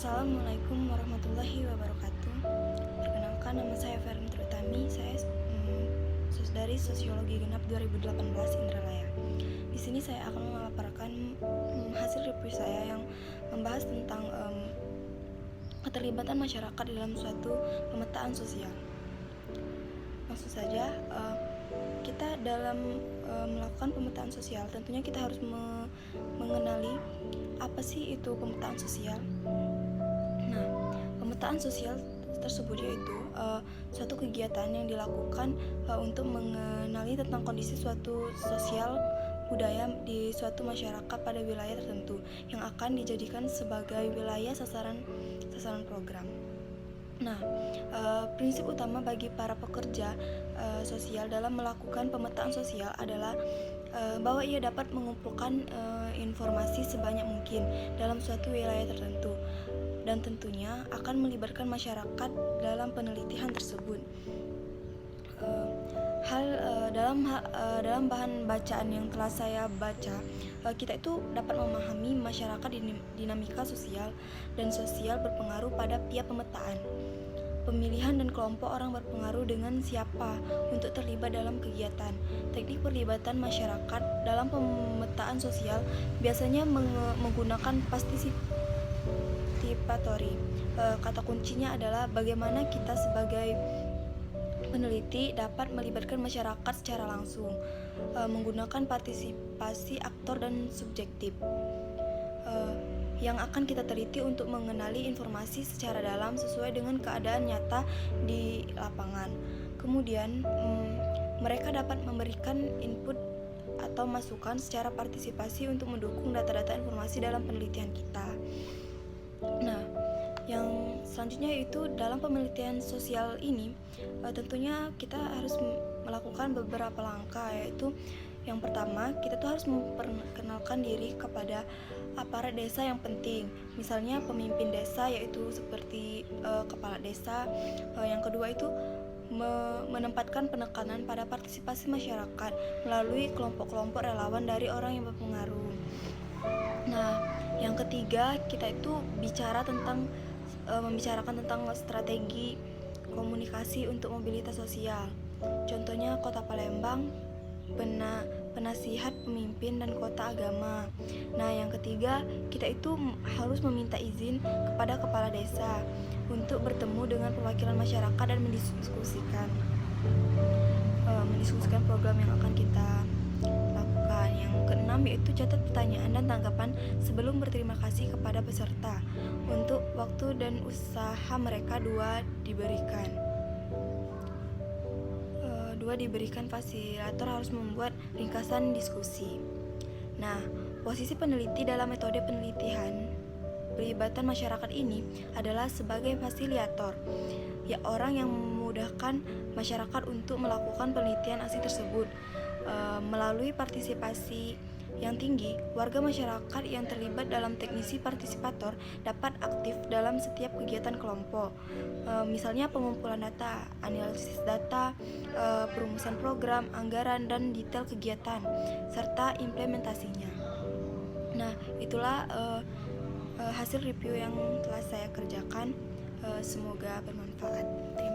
Assalamualaikum warahmatullahi wabarakatuh. Perkenalkan, nama saya Ferin Terutami. Saya dari Sosiologi Genap 2018 Indralaya. Di sini saya akan memaparkan hasil review saya yang membahas tentang keterlibatan masyarakat dalam suatu pemetaan sosial. Maksud saja, kita dalam melakukan pemetaan sosial tentunya kita harus mengenali apa sih itu pemetaan sosial. Nah, pemetaan sosial tersebut yaitu suatu kegiatan yang dilakukan untuk mengenali tentang kondisi suatu sosial budaya di suatu masyarakat pada wilayah tertentu yang akan dijadikan sebagai wilayah sasaran program. Nah, prinsip utama bagi para pekerja sosial dalam melakukan pemetaan sosial adalah bahwa ia dapat mengumpulkan informasi sebanyak mungkin dalam suatu wilayah tertentu dan tentunya akan melibatkan masyarakat dalam penelitian tersebut. Dalam bahan bacaan yang telah saya baca, kita itu dapat memahami masyarakat dinamika sosial dan sosial berpengaruh pada pihak pemetaan. Pemilihan dan kelompok orang berpengaruh dengan siapa untuk terlibat dalam kegiatan. Teknik perlibatan masyarakat dalam pemetaan sosial biasanya menggunakan partisipatori. Kata kuncinya adalah bagaimana kita sebagai peneliti dapat melibatkan masyarakat secara langsung, menggunakan partisipasi aktor dan subjektif yang akan kita teliti untuk mengenali informasi secara dalam sesuai dengan keadaan nyata di lapangan. Kemudian mereka dapat memberikan input atau masukan secara partisipasi untuk mendukung data-data informasi dalam penelitian kita. Nah, yang selanjutnya itu dalam penelitian sosial ini tentunya kita harus melakukan beberapa langkah, yaitu yang pertama, kita tuh harus memperkenalkan diri kepada aparat desa yang penting. Misalnya pemimpin desa, yaitu seperti kepala desa. Yang kedua itu menempatkan penekanan pada partisipasi masyarakat melalui kelompok-kelompok relawan dari orang yang berpengaruh. Nah, yang ketiga, kita itu membicarakan tentang strategi komunikasi untuk mobilitas sosial. Contohnya Kota Palembang, penasihat pemimpin dan kota agama. Nah, yang ketiga, kita itu harus meminta izin kepada kepala desa untuk bertemu dengan perwakilan masyarakat dan mendiskusikan program yang akan kita lakukan. Yang keenam yaitu catat pertanyaan dan tanggapan sebelum berterima kasih kepada peserta. Untuk waktu dan usaha mereka diberikan fasilitator harus membuat ringkasan diskusi. Nah, posisi peneliti dalam metode penelitian pelibatan masyarakat ini adalah sebagai fasilitator, ya orang yang memudahkan masyarakat untuk melakukan penelitian asing tersebut. Melalui partisipasi yang tinggi, warga masyarakat yang terlibat dalam teknisi partisipator dapat aktif dalam setiap kegiatan kelompok, misalnya pengumpulan data, analisis data, perumusan program, anggaran, dan detail kegiatan, serta implementasinya. Nah, itulah hasil review yang telah saya kerjakan. Semoga bermanfaat. Terima kasih.